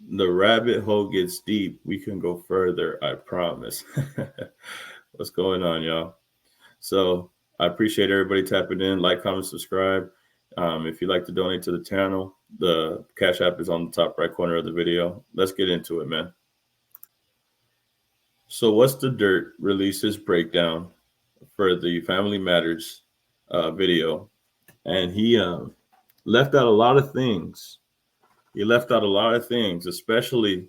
The rabbit hole gets deep. We can go further, I promise. What's going on, y'all? So I appreciate everybody tapping in. Like, comment, subscribe. If you'd like to donate to the channel, the Cash App is on the top right corner of the video. Let's get into it, man. So What's the Dirt released his breakdown for the Family Matters video, and he left out a lot of things. He left out a lot of things, especially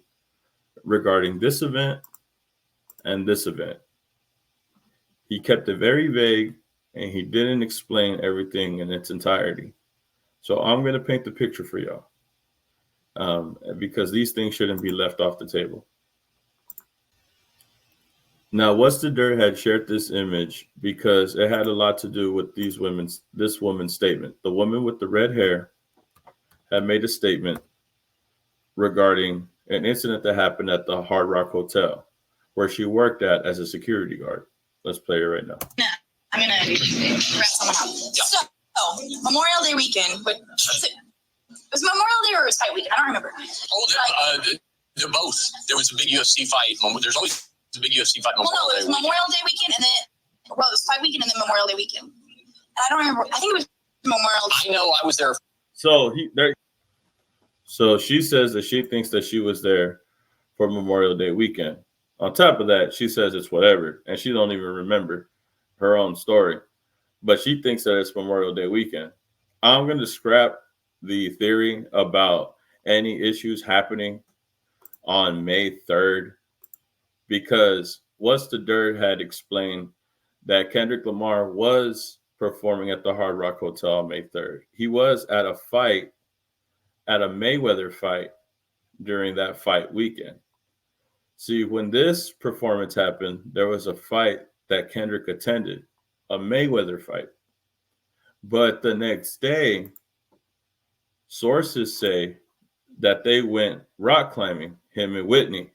regarding this event and this event. He kept it very vague and he didn't explain everything in its entirety. So I'm going to paint the picture for y'all because these things shouldn't be left off the table. Now, What's the Dirt had shared this image because it had a lot to do with this woman's statement. The woman with the red hair had made a statement regarding an incident that happened at the Hard Rock Hotel where she worked at as a security guard. Let's play it right now. I'm gonna wrap someone up. So Memorial Day weekend, but was Memorial Day or was fight weekend? I don't remember. They're both. There was a big UFC fight. There's always a big UFC fight. Well, no, it was Memorial Day weekend and then it was fight weekend and then Memorial Day weekend. And I don't remember. I think it was Memorial Day. I know I was there. So she says that she thinks that she was there for Memorial Day weekend. On top of that, she says it's whatever, and she don't even remember her own story. But she thinks that it's Memorial Day weekend. I'm going to scrap the theory about any issues happening on May 3rd because What's the Dirt had explained that Kendrick Lamar was performing at the Hard Rock Hotel on May 3rd. He was at a fight, at a Mayweather fight during that fight weekend. See, when this performance happened, there was a fight that Kendrick attended, a Mayweather fight. But the next day, sources say that they went rock climbing, him and Whitney.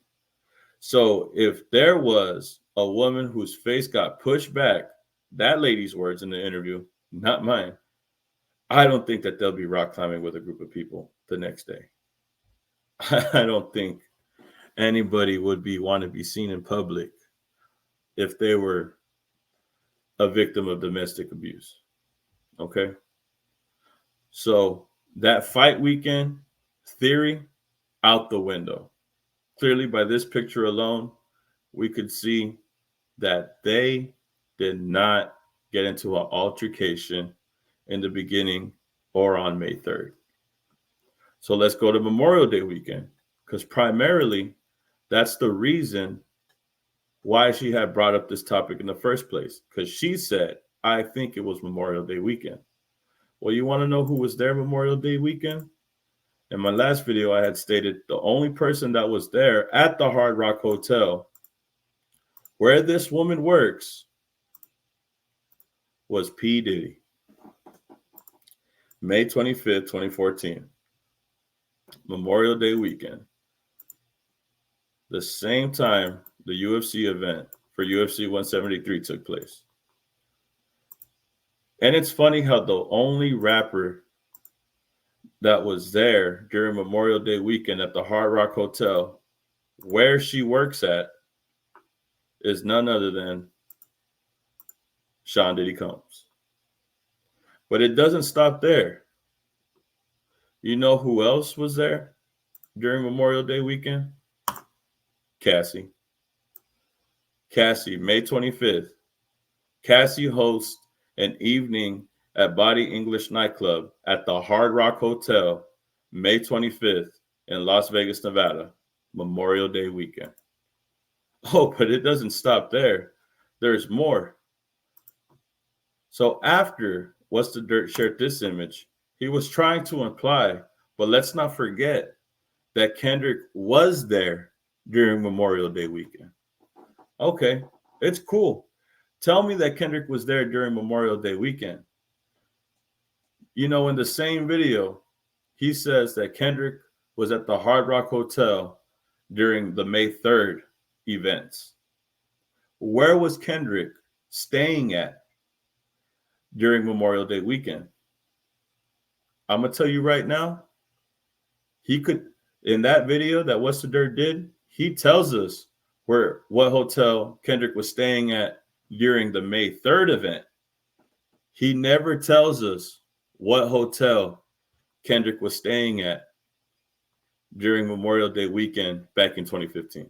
So if there was a woman whose face got pushed back, that lady's words in the interview, not mine, I don't think that they'll be rock climbing with a group of people the next day. I don't think anybody would want to be seen in public if they were a victim of domestic abuse. Okay. So that fight weekend theory out the window. Clearly, by this picture alone, we could see that they did not get into an altercation in the beginning or on May 3rd. So let's go to Memorial Day weekend, because primarily that's the reason why she had brought up this topic in the first place, because she said, I think it was Memorial Day weekend. Well, you want to know who was there Memorial Day weekend? In my last video, I had stated the only person that was there at the Hard Rock Hotel where this woman works was P. Diddy. May 25th, 2014. Memorial Day weekend. The same time the UFC event for UFC 173 took place. And it's funny how the only rapper that was there during Memorial Day weekend at the Hard Rock Hotel, where she works at, is none other than Sean Diddy Combs. But it doesn't stop there. You know who else was there during Memorial Day weekend? Cassie. Cassie, May 25th. Cassie hosts an evening at Body English nightclub at the Hard Rock Hotel, May 25th in Las Vegas, Nevada, Memorial Day weekend. Oh, but it doesn't stop there. There's more. So after What's the Dirt shared this image, he was trying to imply, but let's not forget that Kendrick was there during Memorial Day weekend. Okay, it's cool. Tell me that Kendrick was there during Memorial Day weekend. You know, in the same video, he says that Kendrick was at the Hard Rock Hotel during the May 3rd events. Where was Kendrick staying at during Memorial Day weekend? I'm going to tell you right now, he could In that video that What's the Dirt did, he tells us what hotel Kendrick was staying at during the May 3rd event. He never tells us what hotel Kendrick was staying at during Memorial Day weekend back in 2015.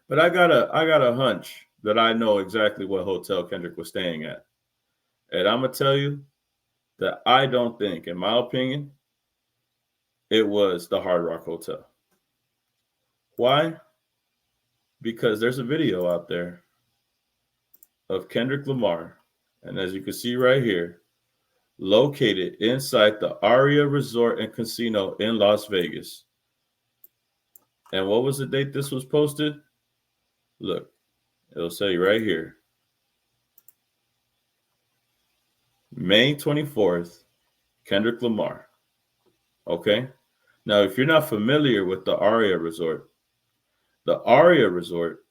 But I got a hunch that I know exactly what hotel Kendrick was staying at. And I'm going to tell you that I don't think, in my opinion, it was the Hard Rock Hotel. Why? Because there's a video out there of Kendrick Lamar, and as you can see right here, located inside the Aria Resort and Casino in Las Vegas. And what was the date this was posted? Look, it'll say right here, May 24th, Kendrick Lamar. Okay? Now, if you're not familiar with the Aria Resort, the Aria Resort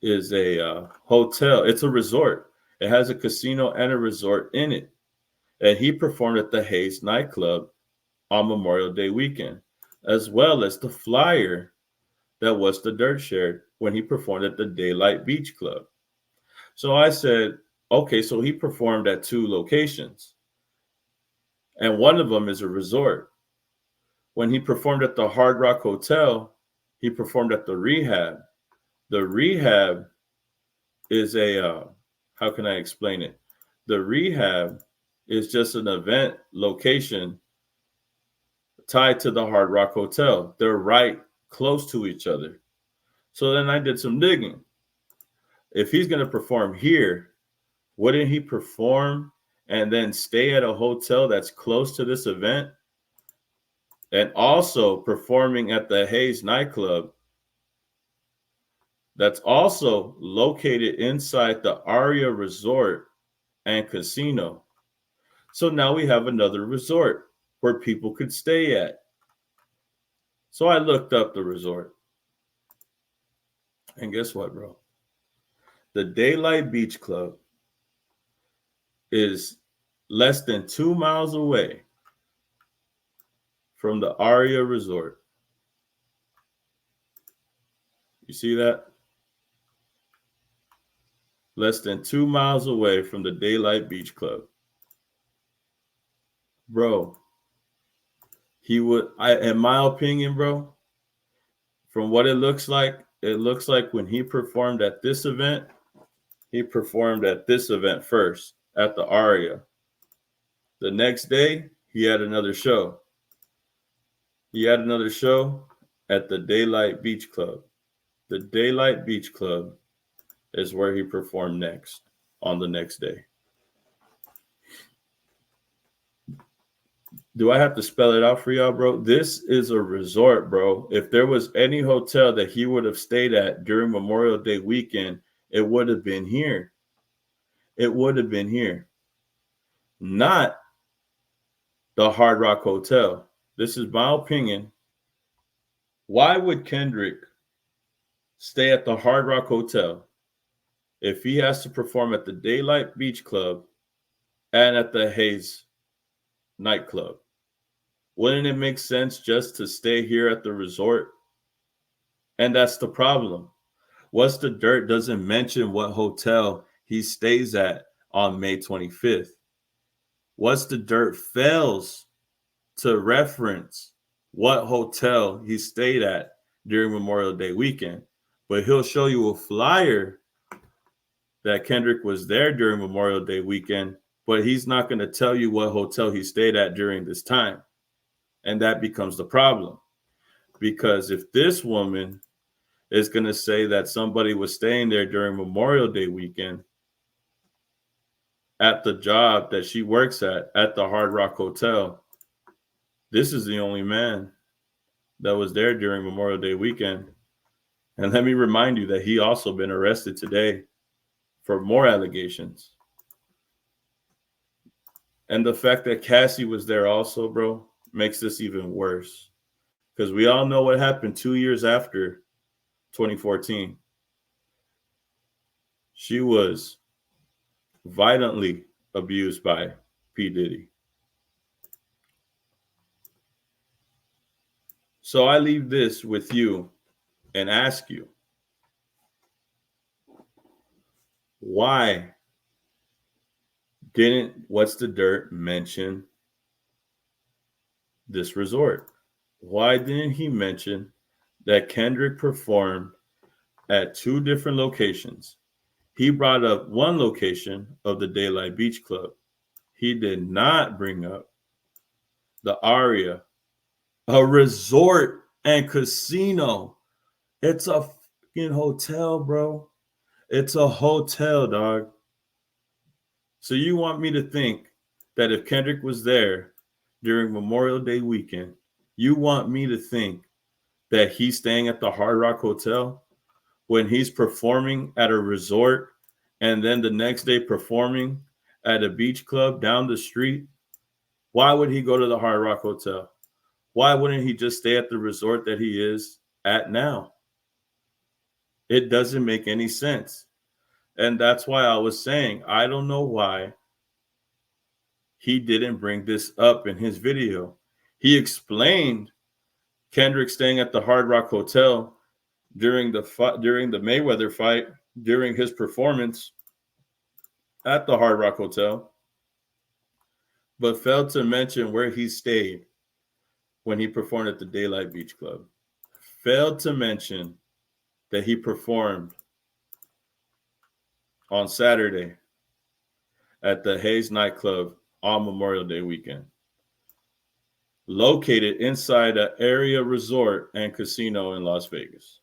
is a hotel. It's a resort. It has a casino and a resort in it. And he performed at the Hayes nightclub on Memorial Day weekend, as well as the flyer that What's the Dirt shared when he performed at the Daylight Beach Club. So I said, okay, so he performed at 2 locations, and one of them is a resort. When he performed at the Hard Rock Hotel, he performed at the Rehab. The Rehab is a, how can I explain it? The Rehab is just an event location tied to the Hard Rock Hotel. They're right close to each other. So then I did some digging. If he's going to perform here, wouldn't he perform and then stay at a hotel that's close to this event? And also performing at the Hayes nightclub that's also located inside the Aria Resort and Casino. So now we have another resort where people could stay at. So I looked up the resort. And guess what, bro? The Daylight Beach Club is less than 2 miles away from the Aria Resort. You see that? Less than 2 miles away from the Daylight Beach Club. Bro, in my opinion, bro, from what it looks like when he performed at this event, he performed at this event first at the Aria. The next day, he had another show. He had another show at the Daylight Beach Club. The Daylight Beach Club is where he performed next on the next day. Do I have to spell it out for y'all, bro? This is a resort, bro. If there was any hotel that he would have stayed at during Memorial Day weekend, it would have been here. It would have been here. Not the Hard Rock Hotel. This is my opinion. Why would Kendrick stay at the Hard Rock Hotel if he has to perform at the Daylight Beach Club and at the Hayes nightclub? Wouldn't it make sense just to stay here at the resort? And that's the problem. What's the Dirt doesn't mention what hotel he stays at on May 25th. What's the Dirt fails to reference what hotel he stayed at during Memorial Day weekend. But he'll show you a flyer that Kendrick was there during Memorial Day weekend, but he's not going to tell you what hotel he stayed at during this time. And that becomes the problem. Because if this woman is going to say that somebody was staying there during Memorial Day weekend at the job that she works at the Hard Rock Hotel, this is the only man that was there during Memorial Day weekend. And let me remind you that he also been arrested today for more allegations. And the fact that Cassie was there also, bro, makes this even worse. Because we all know what happened 2 years after 2014. She was violently abused by P. Diddy. So I leave this with you and ask you, why didn't What's the Dirt mention this resort? Why didn't he mention that Kendrick performed at 2 different locations? He brought up one location of the Daylight Beach Club. He did not bring up the Aria, a resort and casino. It's a fucking hotel, bro. It's a hotel, dog. So you want me to think that if Kendrick was there during Memorial Day weekend, you want me to think that he's staying at the Hard Rock Hotel when he's performing at a resort and then the next day performing at a beach club down the street? Why would he go to the Hard Rock Hotel? Why wouldn't he just stay at the resort that he is at now? It doesn't make any sense. And that's why I was saying, I don't know why he didn't bring this up in his video. He explained Kendrick staying at the Hard Rock Hotel during the Mayweather fight, during his performance at the Hard Rock Hotel, but failed to mention where he stayed when he performed at the Daylight Beach Club. Failed to mention that he performed on Saturday at the Hayes nightclub on Memorial Day weekend, located inside an area resort and casino in Las Vegas.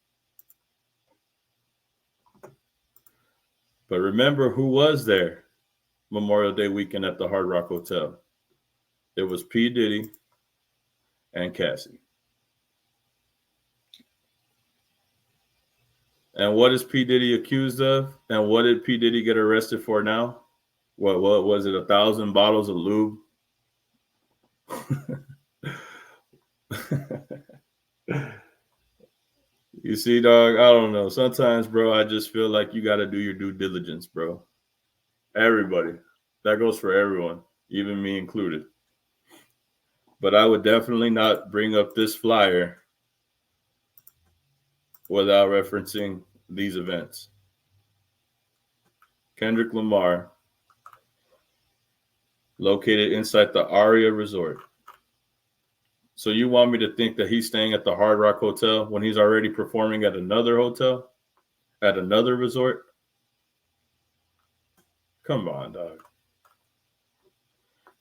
But remember who was there Memorial Day weekend at the Hard Rock Hotel? It was P. Diddy and Cassie. And what is P. Diddy accused of? And what did P. Diddy get arrested for now? What was it, 1,000 bottles of lube? You see, dog, I don't know. Sometimes, bro, I just feel like you got to do your due diligence, bro. Everybody. That goes for everyone, even me included. But I would definitely not bring up this flyer without referencing these events. Kendrick Lamar, located inside the Aria Resort. So you want me to think that he's staying at the Hard Rock Hotel when he's already performing at another hotel, at another resort? Come on, dog.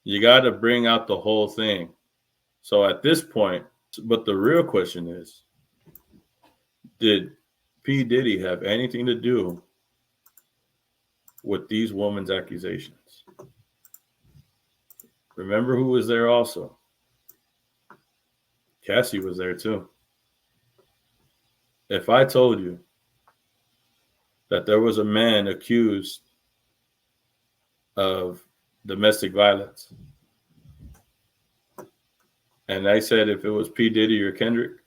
You got to bring out the whole thing. So at this point, but the real question is, did P. Diddy have anything to do with these women's accusations? Remember who was there also? Cassie was there too. If I told you that there was a man accused of domestic violence, and I said if it was P. Diddy or Kendrick,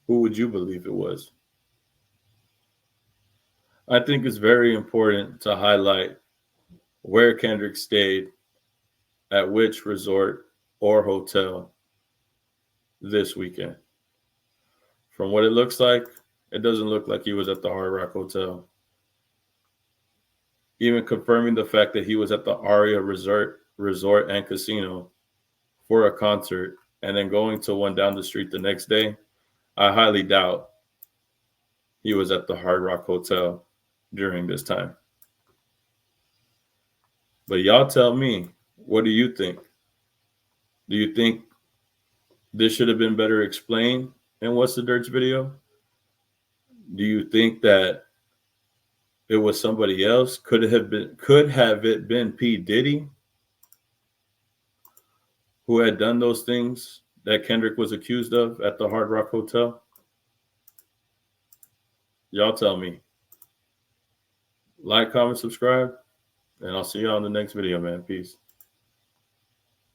who would you believe it was? I think it's very important to highlight where Kendrick stayed, at which resort or hotel this weekend. From what it looks like, it doesn't look like he was at the Hard Rock Hotel. Even confirming the fact that he was at the Aria Resort and Casino for a concert and then going to one down the street the next day, I highly doubt he was at the Hard Rock Hotel during this time. But y'all tell me, what do you think? Do you think this should have been better explained in What's the Dirt's video? Do you think that it was somebody else? Could have it been P. Diddy who had done those things that Kendrick was accused of at the Hard Rock Hotel? Y'all tell me. Like, comment, subscribe, and I'll see you on the next video, man. Peace.